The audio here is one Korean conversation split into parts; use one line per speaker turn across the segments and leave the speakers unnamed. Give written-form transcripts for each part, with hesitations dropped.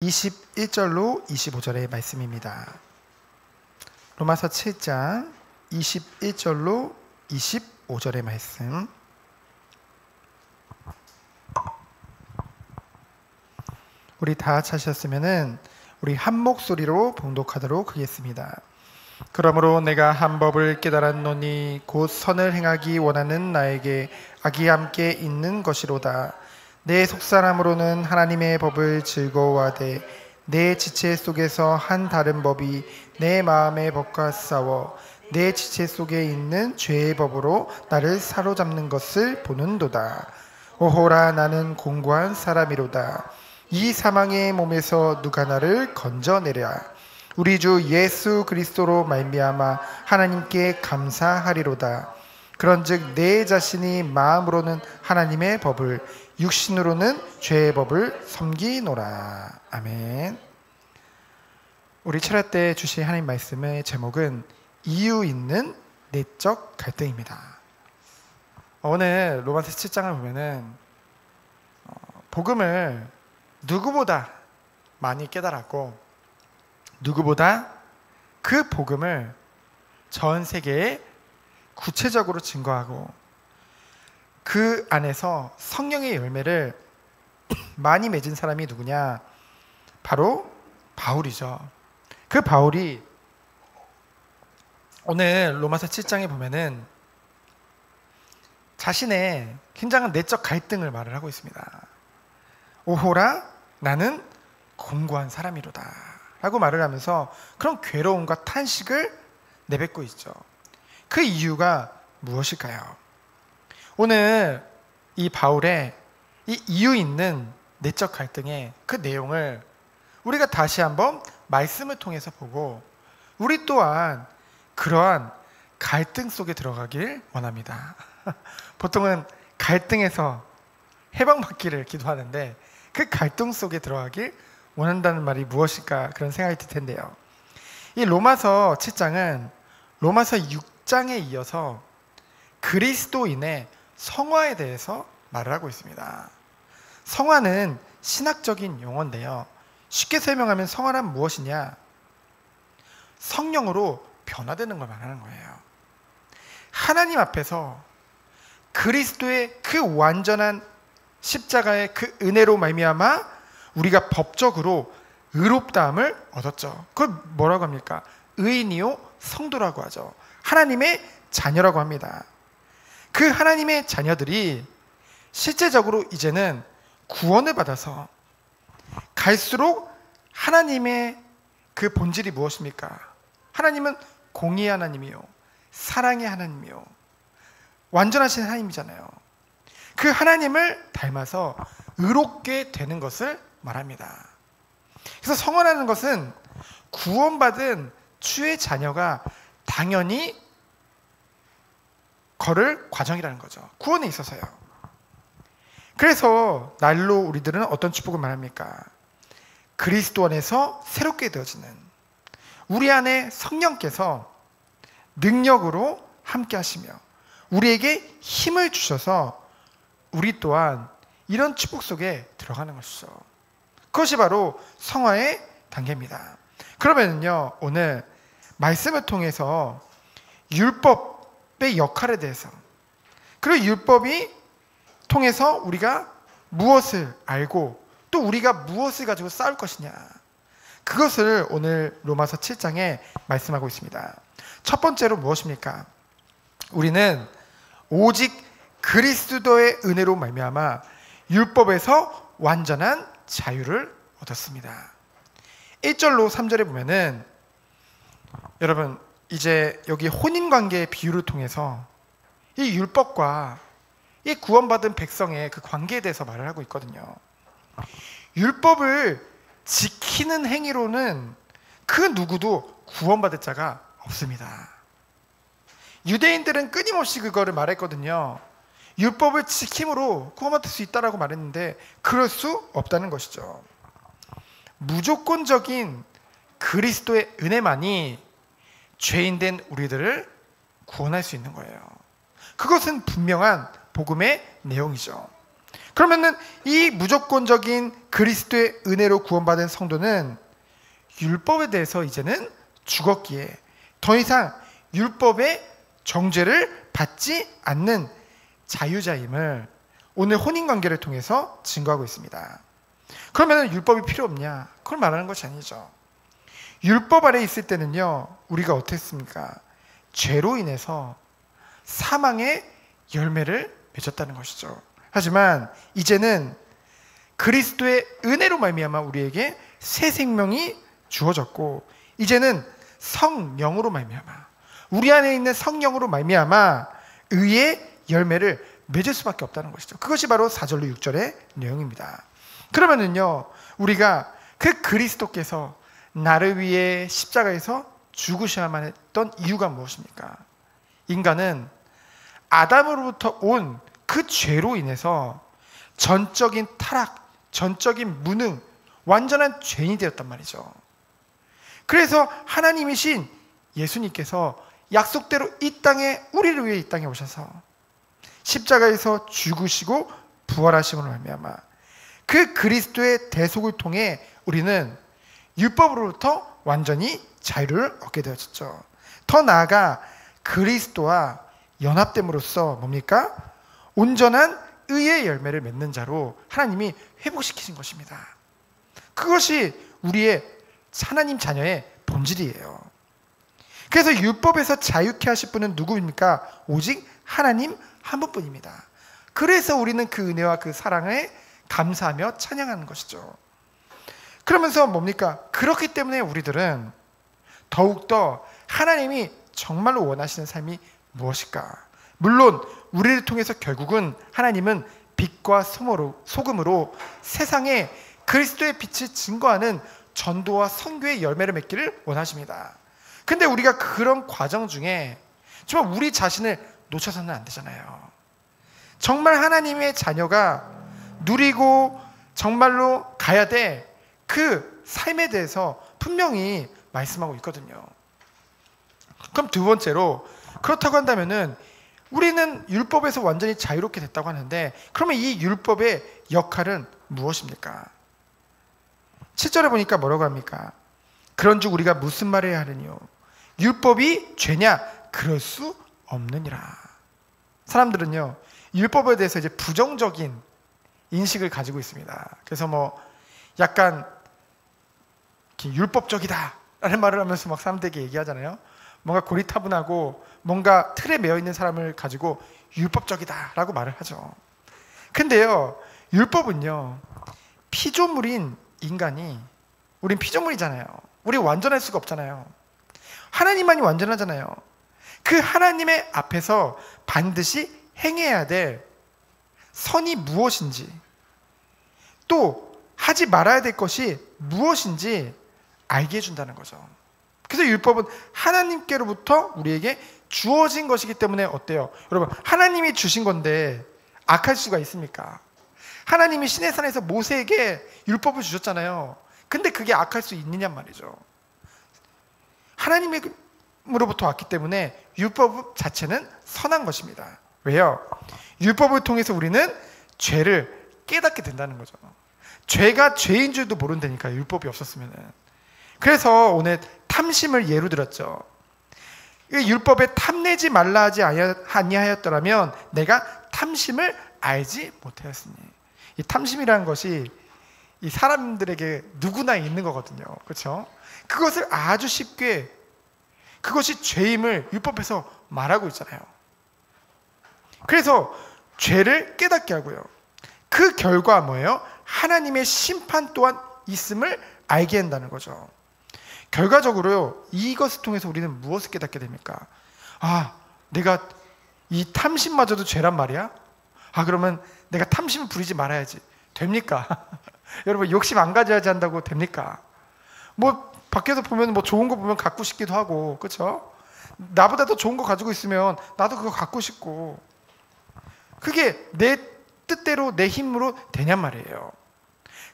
21절로 25절의 말씀입니다. 로마서 7장 21절로 25절의 말씀. 우리 다 같이 하셨으면은 우리 한 목소리로 봉독하도록 하겠습니다. 그러므로 내가 한 법을 깨달았노니 곧 선을 행하기 원하는 나에게 악이 함께 있는 것이로다. 내 속사람으로는 하나님의 법을 즐거워하되 내 지체 속에서 한 다른 법이 내 마음의 법과 싸워 내 지체 속에 있는 죄의 법으로 나를 사로잡는 것을 보는도다. 오호라, 나는 공고한 사람이로다. 이 사망의 몸에서 누가 나를 건져내랴. 우리 주 예수 그리스도로 말미암아 하나님께 감사하리로다. 그런즉 내 자신이 마음으로는 하나님의 법을, 육신으로는 죄의 법을 섬기노라. 아멘. 우리 철야 때 주신 하나님 말씀의 제목은 이유 있는 내적 갈등입니다. 오늘 로마서 7장을 보면은 복음을 누구보다 많이 깨달았고, 누구보다 그 복음을 전 세계에 구체적으로 증거하고 그 안에서 성령의 열매를 많이 맺은 사람이 누구냐? 바로 바울이죠. 그 바울이 오늘 로마서 7장에 보면은 자신의 굉장한 내적 갈등을 말을 하고 있습니다. 오호라, 나는 공고한 사람이로다 라고 말을 하면서 그런 괴로움과 탄식을 내뱉고 있죠. 그 이유가 무엇일까요? 오늘 이 바울의 이 이유 있는 내적 갈등의 그 내용을 우리가 다시 한번 말씀을 통해서 보고 우리 또한 그러한 갈등 속에 들어가길 원합니다. 보통은 갈등에서 해방받기를 기도하는데 그 갈등 속에 들어가길 원한다는 말이 무엇일까, 그런 생각이 들 텐데요. 이 로마서 7장은 로마서 6장에 이어서 그리스도인의 성화에 대해서 말을 하고 있습니다. 성화는 신학적인 용어인데요. 쉽게 설명하면 성화란 무엇이냐? 성령으로 변화되는 걸 말하는 거예요. 하나님 앞에서 그리스도의 그 완전한 십자가의 그 은혜로 말미암아 우리가 법적으로 의롭다함을 얻었죠. 그걸 뭐라고 합니까? 의인이요 성도라고 하죠. 하나님의 자녀라고 합니다. 그 하나님의 자녀들이 실제적으로 이제는 구원을 받아서 갈수록 하나님의 그 본질이 무엇입니까? 하나님은 공의의 하나님이요, 사랑의 하나님이요, 완전하신 하나님이잖아요. 그 하나님을 닮아서 의롭게 되는 것을 말합니다. 그래서 성화라는 것은 구원받은 주의 자녀가 당연히 걸을 과정이라는 거죠. 구원에 있어서요. 그래서 날로 우리들은 어떤 축복을 말합니까? 그리스도 안에서 새롭게 되어지는, 우리 안에 성령께서 능력으로 함께 하시며 우리에게 힘을 주셔서 우리 또한 이런 축복 속에 들어가는 것이죠. 그것이 바로 성화의 단계입니다. 그러면요, 오늘 말씀을 통해서 율법의 역할에 대해서, 그리고 율법이 통해서 우리가 무엇을 알고 또 우리가 무엇을 가지고 싸울 것이냐, 그것을 오늘 로마서 7장에 말씀하고 있습니다. 첫 번째로 무엇입니까? 우리는 오직 그리스도의 은혜로 말미암아 율법에서 완전한 자유를 얻었습니다. 1절로 3절에 보면은, 여러분 이제 여기 혼인관계의 비유를 통해서 이 율법과 이 구원받은 백성의 그 관계에 대해서 말을 하고 있거든요. 율법을 지키는 행위로는 그 누구도 구원받을 자가 없습니다. 유대인들은 끊임없이 그거를 말했거든요. 율법을 지킴으로 구원받을 수 있다라고 말했는데 그럴 수 없다는 것이죠. 무조건적인 그리스도의 은혜만이 죄인된 우리들을 구원할 수 있는 거예요. 그것은 분명한 복음의 내용이죠. 그러면은 이 무조건적인 그리스도의 은혜로 구원받은 성도는 율법에 대해서 이제는 죽었기에 더 이상 율법의 정죄를 받지 않는 자유자임을 오늘 혼인관계를 통해서 증거하고 있습니다. 그러면 율법이 필요 없냐? 그걸 말하는 것이 아니죠. 율법 아래 있을 때는요, 우리가 어땠습니까? 죄로 인해서 사망의 열매를 맺었다는 것이죠. 하지만 이제는 그리스도의 은혜로 말미암아 우리에게 새 생명이 주어졌고, 이제는 성령으로 말미암아, 우리 안에 있는 성령으로 말미암아 의의 열매를 맺을 수밖에 없다는 것이죠. 그것이 바로 4절로 6절의 내용입니다. 그러면은요, 우리가 그 그리스도께서 나를 위해 십자가에서 죽으셔야만 했던 이유가 무엇입니까? 인간은 아담으로부터 온 그 죄로 인해서 전적인 타락, 전적인 무능, 완전한 죄인이 되었단 말이죠. 그래서 하나님이신 예수님께서 약속대로 이 땅에, 우리를 위해 이 땅에 오셔서 십자가에서 죽으시고 부활하심으로 말미암아 그 그리스도의 대속을 통해 우리는 율법으로부터 완전히 자유를 얻게 되었죠. 더 나아가 그리스도와 연합됨으로써 뭡니까? 온전한 의의 열매를 맺는 자로 하나님이 회복시키신 것입니다. 그것이 우리의 하나님 자녀의 본질이에요. 그래서 율법에서 자유케 하실 분은 누구입니까? 오직 하나님 한 분뿐입니다. 그래서 우리는 그 은혜와 그 사랑에 감사하며 찬양하는 것이죠. 그러면서 뭡니까? 그렇기 때문에 우리들은 더욱더 하나님이 정말로 원하시는 삶이 무엇일까? 물론 우리를 통해서 결국은 하나님은 빛과 소금으로 세상에 그리스도의 빛을 증거하는 전도와 선교의 열매를 맺기를 원하십니다. 근데 우리가 그런 과정 중에 정말 우리 자신을 놓쳐서는 안 되잖아요. 정말 하나님의 자녀가 누리고 정말로 가야 될 그 삶에 대해서 분명히 말씀하고 있거든요. 그럼 두 번째로, 그렇다고 한다면은 우리는 율법에서 완전히 자유롭게 됐다고 하는데, 그러면 이 율법의 역할은 무엇입니까? 7절에 보니까 뭐라고 합니까? 그런즉 우리가 무슨 말을 해야 하느뇨? 율법이 죄냐? 그럴 수 없느니라. 사람들은요, 율법에 대해서 이제 부정적인 인식을 가지고 있습니다. 그래서 뭐 약간 율법적이다 라는 말을 하면서 막 사람들에게 얘기하잖아요. 뭔가 고리타분하고 뭔가 틀에 매여 있는 사람을 가지고 율법적이다 라고 말을 하죠. 근데요, 율법은요, 피조물인 인간이, 우린 피조물이잖아요. 우리 완전할 수가 없잖아요. 하나님만이 완전하잖아요. 그 하나님의 앞에서 반드시 행해야 될 선이 무엇인지, 또 하지 말아야 될 것이 무엇인지 알게 해준다는 거죠. 그래서 율법은 하나님께로부터 우리에게 주어진 것이기 때문에 어때요? 여러분, 하나님이 주신 건데 악할 수가 있습니까? 하나님이 시내산에서 모세에게 율법을 주셨잖아요. 근데 그게 악할 수 있느냐 말이죠. 하나님으로부터 왔기 때문에 율법 자체는 선한 것입니다. 왜요? 율법을 통해서 우리는 죄를 깨닫게 된다는 거죠. 죄가 죄인 줄도 모른다니까, 율법이 없었으면은. 그래서 오늘 탐심을 예로 들었죠. 율법에 탐내지 말라 하지 아니하였더라면 내가 탐심을 알지 못하였으니. 이 탐심이라는 것이 이 사람들에게 누구나 있는 거거든요. 그렇죠? 그것을 아주 쉽게, 그것이 죄임을 율법에서 말하고 있잖아요. 그래서 죄를 깨닫게 하고요, 그 결과 뭐예요? 하나님의 심판 또한 있음을 알게 한다는 거죠. 결과적으로요, 이것을 통해서 우리는 무엇을 깨닫게 됩니까? 아, 내가 이 탐심마저도 죄란 말이야? 아, 그러면 내가 탐심을 부리지 말아야지. 됩니까? 여러분, 욕심 안 가져야지 한다고 됩니까? 뭐 밖에서 보면 뭐 좋은 거 보면 갖고 싶기도 하고, 그렇죠? 나보다 더 좋은 거 가지고 있으면 나도 그거 갖고 싶고, 그게 내 뜻대로 내 힘으로 되냔 말이에요.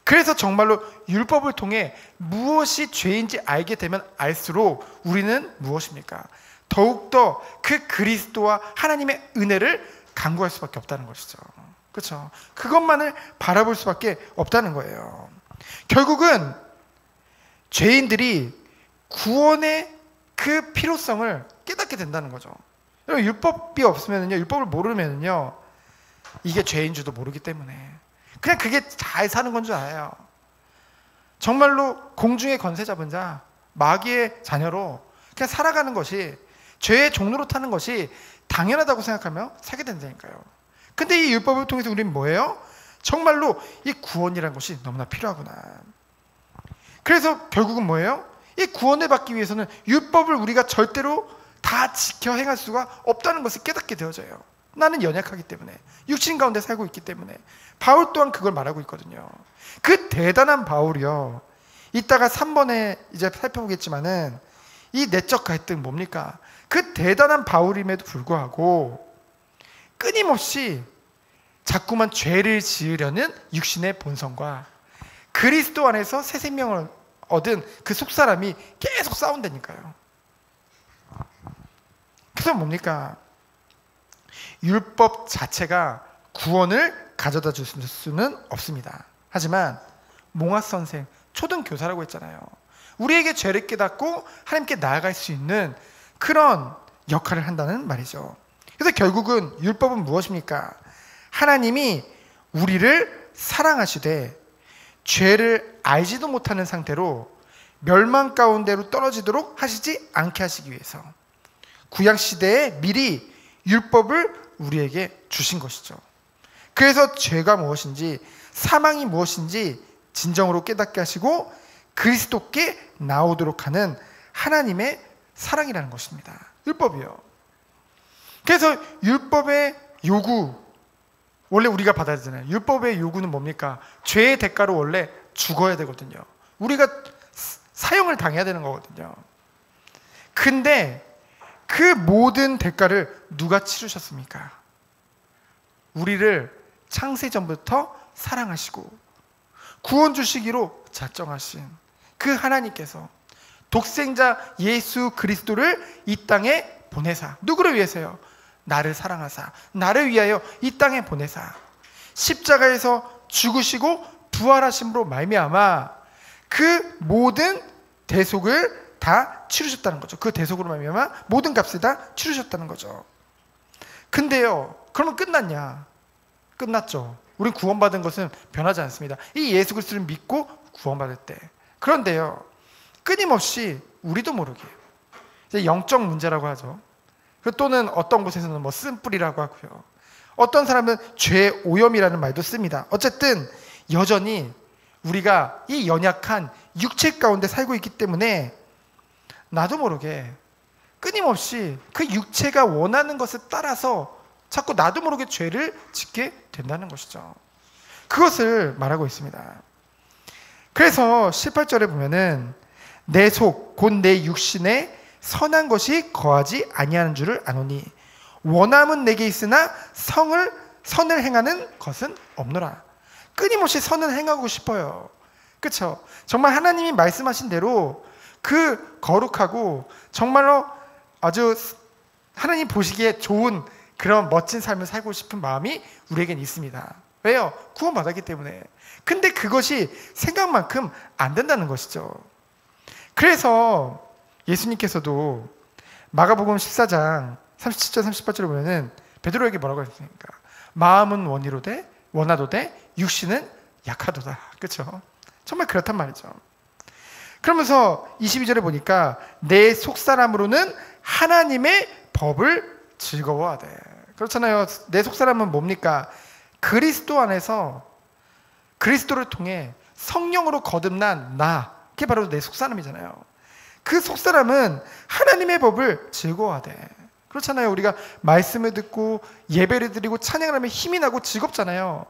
그래서 정말로 율법을 통해 무엇이 죄인지 알게 되면 알수록 우리는 무엇입니까? 더욱더 그 그리스도와 하나님의 은혜를 간구할 수밖에 없다는 것이죠. 그렇죠? 그것만을 바라볼 수밖에 없다는 거예요. 결국은 죄인들이 구원의 그 필요성을 깨닫게 된다는 거죠. 여러분, 율법이 없으면요, 율법을 모르면요, 이게 죄인 줄도 모르기 때문에 그냥 그게 잘 사는 건 줄 알아요. 정말로 공중의 권세 잡은 자, 마귀의 자녀로 그냥 살아가는 것이, 죄의 종로로 타는 것이 당연하다고 생각하며 살게 된다니까요. 근데 이 율법을 통해서 우리는 뭐예요? 정말로 이 구원이라는 것이 너무나 필요하구나. 그래서 결국은 뭐예요? 이 구원을 받기 위해서는 율법을 우리가 절대로 다 지켜 행할 수가 없다는 것을 깨닫게 되어져요. 나는 연약하기 때문에, 육신 가운데 살고 있기 때문에. 바울 또한 그걸 말하고 있거든요. 그 대단한 바울이요, 이따가 3번에 이제 살펴보겠지만은 이 내적 갈등 뭡니까? 그 대단한 바울임에도 불구하고 끊임없이 자꾸만 죄를 지으려는 육신의 본성과 그리스도 안에서 새 생명을 얻은 그 속사람이 계속 싸운다니까요. 그래서 뭡니까? 율법 자체가 구원을 가져다 줄 수는 없습니다. 하지만 몽학 선생, 초등교사라고 했잖아요. 우리에게 죄를 깨닫고 하나님께 나아갈 수 있는 그런 역할을 한다는 말이죠. 그래서 결국은 율법은 무엇입니까? 하나님이 우리를 사랑하시되 죄를 알지도 못하는 상태로 멸망 가운데로 떨어지도록 하시지 않게 하시기 위해서 구약시대에 미리 율법을 우리에게 주신 것이죠. 그래서 죄가 무엇인지, 사망이 무엇인지 진정으로 깨닫게 하시고 그리스도께 나오도록 하는 하나님의 사랑이라는 것입니다. 율법이요. 그래서 율법의 요구, 원래 우리가 받아야 되잖아요. 율법의 요구는 뭡니까? 죄의 대가로 원래 죽어야 되거든요. 우리가 사형을 당해야 되는 거거든요. 근데 그 모든 대가를 누가 치르셨습니까? 우리를 창세전부터 사랑하시고 구원 주시기로 작정하신 그 하나님께서 독생자 예수 그리스도를 이 땅에 보내사, 누구를 위해서요? 나를 사랑하사 나를 위하여 이 땅에 보내사 십자가에서 죽으시고 부활하심으로 말미암아 그 모든 대속을 다 치르셨다는 거죠. 그 대속으로 말미암아 모든 값을 다 치르셨다는 거죠. 근데요, 그러면 끝났냐? 끝났죠. 우린 구원받은 것은 변하지 않습니다. 이 예수 그리스도를 믿고 구원받을 때. 그런데요, 끊임없이 우리도 모르게 이제 영적 문제라고 하죠. 또는 어떤 곳에서는 뭐 쓴뿌리라고 하고요. 어떤 사람은 죄 오염이라는 말도 씁니다. 어쨌든 여전히 우리가 이 연약한 육체 가운데 살고 있기 때문에 나도 모르게 끊임없이 그 육체가 원하는 것을 따라서 자꾸 나도 모르게 죄를 짓게 된다는 것이죠. 그것을 말하고 있습니다. 그래서 18절에 보면은 내 속 곧 내 육신에 선한 것이 거하지 아니하는 줄을 아노니 원함은 내게 있으나 선을 행하는 것은 없노라. 끊임없이 선을 행하고 싶어요. 그렇죠? 정말 하나님이 말씀하신 대로 그 거룩하고 정말로 아주 하나님 보시기에 좋은 그런 멋진 삶을 살고 싶은 마음이 우리에겐 있습니다. 왜요? 구원받았기 때문에. 근데 그것이 생각만큼 안 된다는 것이죠. 그래서 예수님께서도 마가복음 14장 37절 38절에 보면은 베드로에게 뭐라고 했습니까? 마음은 원하도되 육신은 약하도다. 그렇죠? 정말 그렇단 말이죠. 그러면서 22절에 보니까 내 속사람으로는 하나님의 법을 즐거워하되. 그렇잖아요. 내 속사람은 뭡니까? 그리스도 안에서 그리스도를 통해 성령으로 거듭난 나, 그게 바로 내 속사람이잖아요. 그 속사람은 하나님의 법을 즐거워하되. 그렇잖아요. 우리가 말씀을 듣고 예배를 드리고 찬양을 하면 힘이 나고 즐겁잖아요.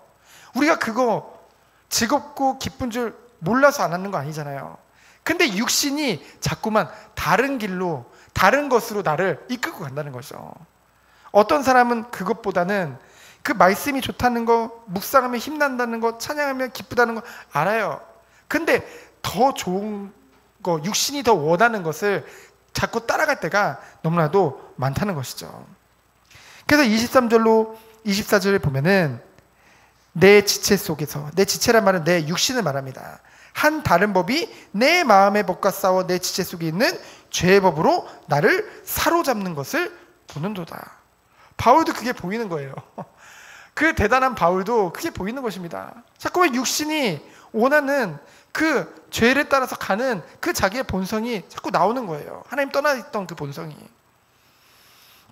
우리가 그거 즐겁고 기쁜 줄 몰라서 안 하는 거 아니잖아요. 근데 육신이 자꾸만 다른 길로, 다른 것으로 나를 이끌고 간다는 거죠. 어떤 사람은 그것보다는 그 말씀이 좋다는 거, 묵상하면 힘난다는 거, 찬양하면 기쁘다는 거 알아요. 근데 더 좋은 거, 육신이 더 원하는 것을 자꾸 따라갈 때가 너무나도 많다는 것이죠. 그래서 23절로 24절에 보면은 내 지체 속에서, 내 지체란 말은 내 육신을 말합니다. 한 다른 법이 내 마음의 법과 싸워 내 지체 속에 있는 죄의 법으로 나를 사로잡는 것을 보는도다. 바울도 그게 보이는 거예요. 그 대단한 바울도 그게 보이는 것입니다. 자꾸만 육신이 원하는 그 죄를 따라서 가는 그 자기의 본성이 자꾸 나오는 거예요. 하나님 떠나 있던 그 본성이.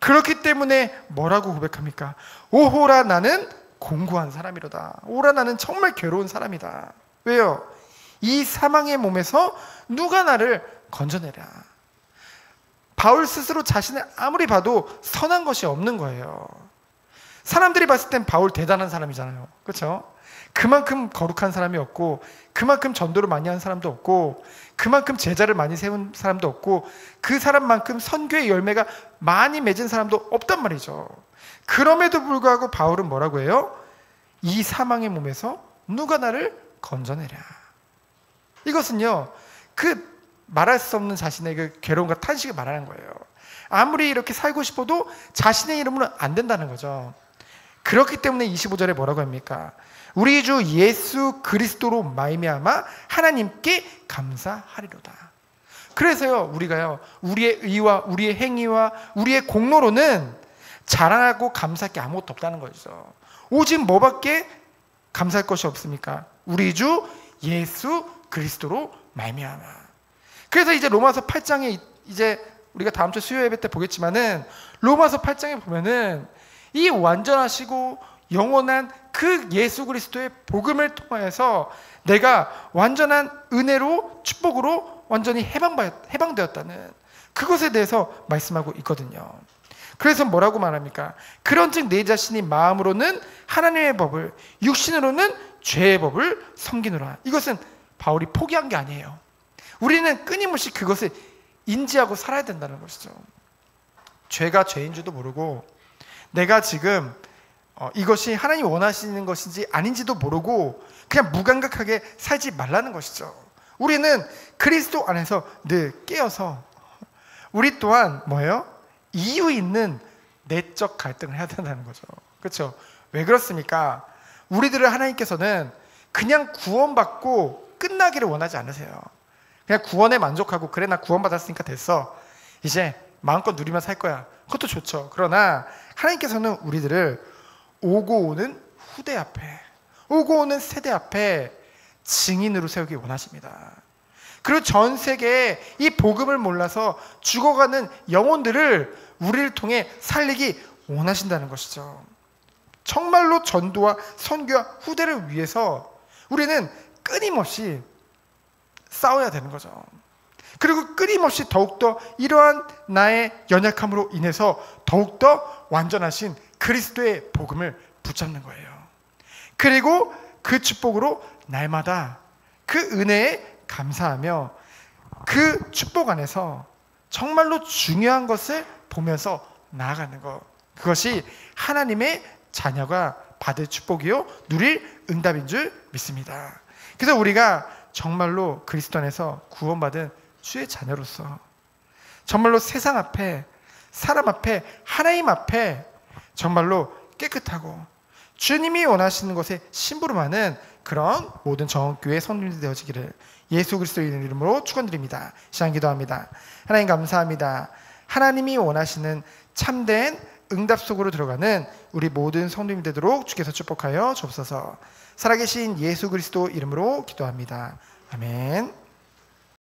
그렇기 때문에 뭐라고 고백합니까? 오호라 나는 공고한 사람이로다. 오라 나는 정말 괴로운 사람이다. 왜요? 이 사망의 몸에서 누가 나를 건져내랴. 바울 스스로 자신을 아무리 봐도 선한 것이 없는 거예요. 사람들이 봤을 땐 바울 대단한 사람이잖아요. 그렇죠? 그만큼 거룩한 사람이 없고, 그만큼 전도를 많이 한 사람도 없고, 그만큼 제자를 많이 세운 사람도 없고, 그 사람만큼 선교의 열매가 많이 맺은 사람도 없단 말이죠. 그럼에도 불구하고 바울은 뭐라고 해요? 이 사망의 몸에서 누가 나를 건져내랴. 이것은요, 그 말할 수 없는 자신의 그 괴로움과 탄식을 말하는 거예요. 아무리 이렇게 살고 싶어도 자신의 이름으로는 안 된다는 거죠. 그렇기 때문에 25절에 뭐라고 합니까? 우리 주 예수 그리스도로 말미암아 하나님께 감사하리로다. 그래서요, 우리가요, 우리의 의와 우리의 행위와 우리의 공로로는 자랑하고 감사할 게 아무것도 없다는 거죠. 오직 뭐밖에 감사할 것이 없습니까? 우리 주 예수 그리스도로 말미암아. 그래서 이제 로마서 8장에 이제 우리가 다음 주 수요 예배 때 보겠지만은, 로마서 8장에 보면은 이 완전하시고 영원한 그 예수 그리스도의 복음을 통하여서 내가 완전한 은혜로, 축복으로 완전히 해방되었다는 그것에 대해서 말씀하고 있거든요. 그래서 뭐라고 말합니까? 그런즉 내 자신이 마음으로는 하나님의 법을, 육신으로는 죄의 법을 섬기노라. 이것은 바울이 포기한 게 아니에요. 우리는 끊임없이 그것을 인지하고 살아야 된다는 것이죠. 죄가 죄인 줄도 모르고, 내가 지금 이것이 하나님이 원하시는 것인지 아닌지도 모르고 그냥 무감각하게 살지 말라는 것이죠. 우리는 그리스도 안에서 늘 깨어서 우리 또한 뭐예요? 이유 있는 내적 갈등을 해야 된다는 거죠. 그렇죠? 왜 그렇습니까? 우리들을 하나님께서는 그냥 구원받고 끝나기를 원하지 않으세요. 그냥 구원에 만족하고, 그래 나 구원받았으니까 됐어, 이제 마음껏 누리며 살 거야. 그것도 좋죠. 그러나 하나님께서는 우리들을 오고 오는 후대 앞에, 오고 오는 세대 앞에 증인으로 세우기 원하십니다. 그리고 전 세계에 이 복음을 몰라서 죽어가는 영혼들을 우리를 통해 살리기 원하신다는 것이죠. 정말로 전도와 선교와 후대를 위해서 우리는 끊임없이 싸워야 되는 거죠. 그리고 끊임없이 더욱더 이러한 나의 연약함으로 인해서 더욱더 완전하신 그리스도의 복음을 붙잡는 거예요. 그리고 그 축복으로 날마다 그 은혜에 감사하며 그 축복 안에서 정말로 중요한 것을 보면서 나아가는 것, 그것이 하나님의 자녀가 받을 축복이요 누릴 응답인 줄 믿습니다. 그래서 우리가 정말로 그리스도 안에서 구원받은 주의 자녀로서 정말로 세상 앞에, 사람 앞에, 하나님 앞에 정말로 깨끗하고 주님이 원하시는 것에 심부름하는 그런 모든 정교회 성도님들 되어지기를 예수 그리스도의 이름으로 축원드립니다. 시간 기도합니다. 하나님 감사합니다. 하나님이 원하시는 참된 응답 속으로 들어가는 우리 모든 성도님 되도록 주께서 축복하여 주옵소서. 살아계신 예수 그리스도 이름으로 기도합니다. 아멘.